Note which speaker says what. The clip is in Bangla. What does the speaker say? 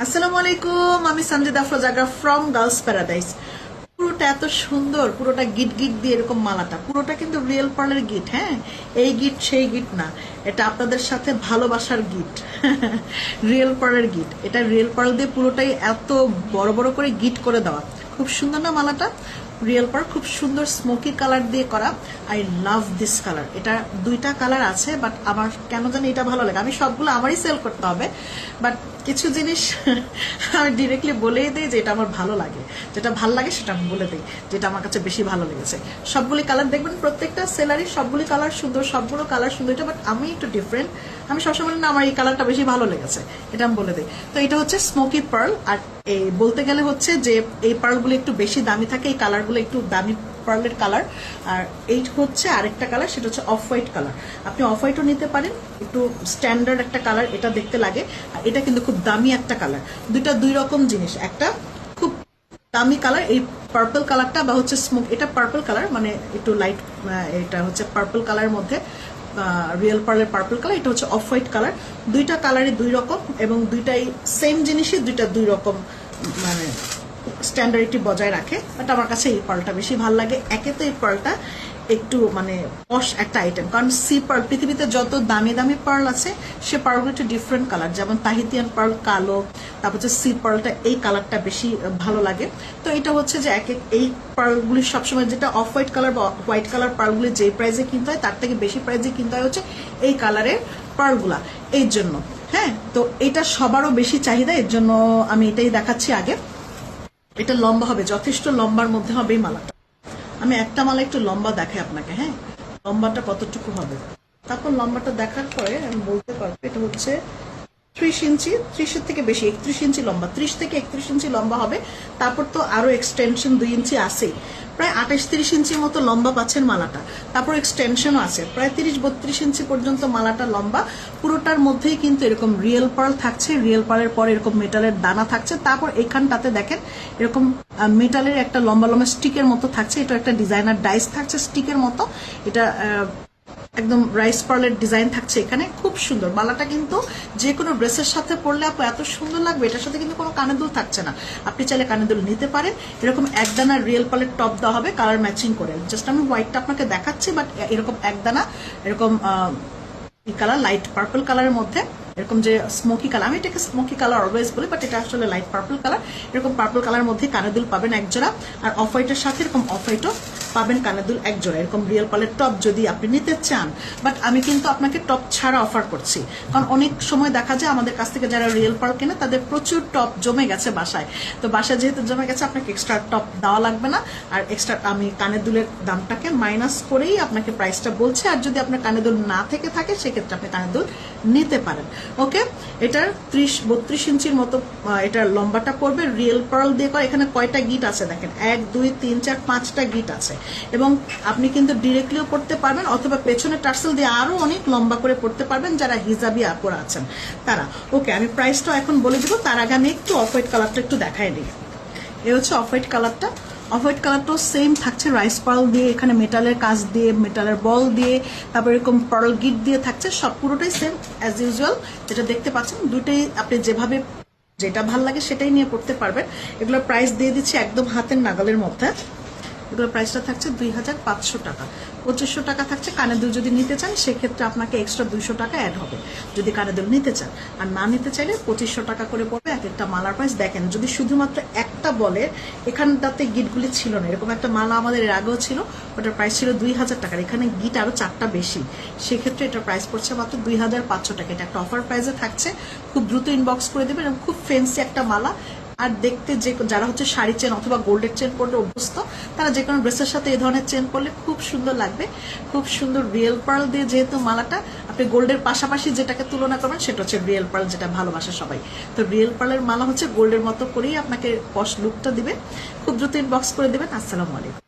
Speaker 1: আসসালামু আলাইকুম, আমি Sanjida Afroza from girls paradise. পুরোটা এত সুন্দর, পুরোটা গিট গিট দিয়ে এরকম মালাটা, পুরোটা কিন্তু রিয়েল পার্লের গিট। হ্যাঁ, এই গিট সেই গিট না, এটা আপনাদের সাথে ভালোবাসার গিট। রিয়েল পার্লের গিট, এটা রিয়েল পার্ল দিয়ে পুরোটাই এত বড় বড় করে গিট করে দেওয়া। খুব সুন্দর না মালাটা? রিয়েল পার্ল, খুব সুন্দর স্মোকি কালার দিয়ে করা। I love this colour. এটা দুইটা কালার আছে, বাট আমার কেন জানি এটা ভালো লাগে। আমি সবগুলো আমারই সেল করতে হবে, বাট কিছু জিনিস আমি ডিরেক্টলি বলেই দিই যে এটা আমার ভালো লাগে। যেটা ভালো লাগে সেটা আমি বলে দিই, যেটা আমার কাছে বেশি ভালো লেগেছে। সবগুলি কালার দেখবেন, প্রত্যেকটা সেলারই সবগুলি কালার সুন্দর, সবগুলো কালার সুন্দর। এটা বাট আমি একটু ডিফারেন্ট, আমি সবসময় না আমার এই কালারটা বেশি ভালো লেগেছে, এটা আমি বলে দিই। তো এটা হচ্ছে স্মোকি পার্ল, আর এই বলতে গেলে হচ্ছে যে এই পার্লগুলো একটু বেশি দামি থাকে, এই কালারগুলো একটু দামি পার্লের কালার। আর এই হচ্ছে আরেকটা কালার, সেটা হচ্ছে অফ হোয়াইট কালার। আপনি অফ হোয়াইটও নিতে পারেন, একটু স্ট্যান্ডার্ড একটা কালার এটা দেখতে লাগে। আর এটা কিন্তু খুব দামি একটা কালার। দুইটা দুই রকম জিনিস, একটা খুব দামি কালার, এই পার্পল কালারটা বা হচ্ছে স্মোক, এটা পার্পল কালার মানে একটু লাইট, এটা হচ্ছে পার্পল কালারের মধ্যে রিয়েল পার্লের পার্পল কালার, এটা হচ্ছে অফ হোয়াইট কালার। দুইটা কালারই দুই রকম এবং দুইটাই সেম জিনিসই, দুইটা দুই রকম মানে স্ট্যান্ডার্ডিটি বজায় রাখে। বাট আমার কাছে এই পার্লটা বেশি ভালো লাগে। একে তো এই পার্লটা একটু মানে পশ একটা আইটেম, কারণ সি পার্ল, পৃথিবীতে যত দামি দামি পার্ল আছে সে পার্লগুলো একটু ডিফারেন্ট কালার, যেমন তাহিতিয়ান পার্ল কালো, তারপর হচ্ছে সি পার্লটা এই কালারটা বেশি ভালো লাগে। তো এটা হচ্ছে যে এক এই পার্লগুলি সবসময়, যেটা অফ হোয়াইট কালার বা হোয়াইট কালার পার্লগুলি যে প্রাইসে কিনতে হয় তার থেকে বেশি প্রাইসে কিনতে হয় হচ্ছে এই কালারের পার্লগুলা, এই জন্য। হ্যাঁ, তো এটা সবারও বেশি চাহিদা, এর জন্য আমি এটাই দেখাচ্ছি আগে। এটা লম্বা হবে, যথেষ্ট লম্বার মধ্যে হবে এই মালাটা। আমি একটা মালা একটু লম্বা দেখাই আপনাকে। হ্যাঁ, লম্বাটা কতটুকু হবে, তারপর লম্বাটা দেখার পরে আমি বলতে পারবো। এটা হচ্ছে 30 ইঞ্চি, 30-এর থেকে বেশি, 31 ইঞ্চি লম্বা, 30 থেকে 31 ইঞ্চি লম্বা হবে। তারপর তো আরো এক্সটেনশন 2 ইঞ্চি আছেই, প্রায় 28-30 ইঞ্চির মতো লম্বা পাচ্ছেন মালাটা। তারপর এক্সটেনশনও আছে, প্রায় 30-32 ইঞ্চি পর্যন্ত মালাটা লম্বা। পুরোটার মধ্যেই কিন্তু এরকম রিয়েল পার্ল থাকছে, রিয়েল পার্লের পরে এরকম মেটালের দানা থাকছে। তারপর এখানটাতে দেখেন এরকম মেটালের একটা লম্বা লম্বা স্টিকের মতো থাকছে, এটা একটা ডিজাইনার ডাইস থাকছে স্টিকের মতো। এটা একদম রাইস পার্লের ডিজাইন থাকছে এখানে, খুব সুন্দর মালাটা। কিন্তু যে কোনো ড্রেসের সাথে পরলে আপু এত সুন্দর লাগবে। এটার সাথে কিন্তু কোনো কানের দুল থাকছে না, আপনি চাইলে কানের দুল নিতে পারেন। এরকম একদানা রিয়েল পার্লের টপ দেওয়া হবে কালার ম্যাচিং করে। জাস্ট আমি হোয়াইটটা আপনাকে দেখাচ্ছি, বাট এরকম একদানা এরকম কালার লাইট পার্পল কালারের মধ্যে, এরকম যে স্মোকি কালার, আমি এটাকে স্মোকি কালার অলওয়েজ বলি, বাট এটা আসলে লাইট পার্পল কালার। এরকম পার্পল কালার মধ্যে কানের দুল পাবেন এক জোড়া, আর অফ হোয়াইটের সাথে এরকম অফ হোয়াইটও পাবেন কানের দুল এক জোড়া। এরকম রিয়েল পার্লের টপ যদি আপনি নিতে চান, বাট আমি কিন্তু আপনাকে টপ ছাড়া অফার করছি, কারণ অনেক সময় দেখা যায় আমাদের কাছ থেকে যারা রিয়েল পার্ল কেনে তাদের প্রচুর টপ জমে গেছে বাসায়। তো বাসায় যেহেতু জমে গেছে, আপনাকে এক্সট্রা টপ দেওয়া লাগবে না। আর এক্সট্রা আমি কানের দুলের দামটাকে মাইনাস করেই আপনাকে প্রাইসটা বলছি। আর যদি আপনার কানের দুল না থেকে থাকে, সেক্ষেত্রে আপনি কানের দুল নিতে পারেন। ওকে, এটার 30-32 ইঞ্চির মতো এটার লম্বাটা পড়বে, রিয়েল পার্ল দিয়ে করা। এখানে কয়টা গিট আছে দেখেন, 1 2 3 4 5টা গিট আছে। এবং আপনি কিন্তু ডিরেক্টলিও পড়তে পারবেন, অথবা পেছনে টার্সেল দিয়ে আরো অনেক লম্বা করে পড়তে পারবেন যারা হিজাবি আপুরা আছেন তারা। ওকে, আমি প্রাইসটা এখন বলে দিব, তার আগে আমি একটু অফ হোয়াইট কালারটা একটু দেখাই দিই। এই হচ্ছে অফ হোয়াইট কালারটা। অফ হোয়াইট কালারটাও সেম থাকছে, রাইস পার্ল দিয়ে, এখানে মেটালের কাজ দিয়ে, মেটালের বল দিয়ে, তারপর এরকম পার্ল গিট দিয়ে থাকছে। সব পুরোটাই সেম অ্যাজ ইউজুয়াল, যেটা দেখতে পাচ্ছেন। দুটোই আপনি যেভাবে যেটা ভাল লাগে সেটাই নিয়ে পড়তে পারবেন। এগুলোর প্রাইস দিয়ে দিচ্ছি একদম হাতের নাগালের মধ্যে। এগুলোর প্রাইসটা থাকছে 2500 টাকা। 2500 টাকা থাকছে। কানের দুল যদি নিতে চান, সেক্ষেত্রে আপনাকে এক্সট্রা 200 টাকা অ্যাড হবে যদি কানের দুল নিতে চান। আর না নিতে চাইলে 2500 টাকা করে পড়বে এক একটা মালার প্রাইস। দেখেন, যদি শুধুমাত্র একটা বলে, এখানটাতে গিটগুলি ছিল না, এরকম একটা মালা আমাদের এর আগেও ছিল, ওটার প্রাইস ছিল 2000 টাকার। এখানে গিট আরো 4টা বেশি, সেক্ষেত্রে এটার প্রাইস পড়ছে মাত্র 2500 টাকা। এটা একটা অফার প্রাইসে থাকছে, খুব দ্রুত ইনবক্স করে দেবেন। এবং খুব ফ্যান্সি একটা মালা। আর দেখতে যে যারা হচ্ছে শাড়ি চেন অথবা গোল্ডের চেন পরলে অভ্যস্ত, তারা যে কোনো ড্রেসের সাথে এই ধরনের চেন পরলে খুব সুন্দর লাগবে। খুব সুন্দর রিয়েল পার্ল দিয়ে যেহেতু মালাটা, আপনি গোল্ডের পাশাপাশি যেটাকে তুলনা করবেন সেটা হচ্ছে রিয়েল পার্ল, যেটা ভালোবাসে সবাই। তো রিয়েল পার্লের মালা হচ্ছে গোল্ডের মতো করেই আপনাকে পশ লুকটা দিবে। খুব দ্রুত ইনবক্স করে দেবেন। আসসালামু আলাইকুম।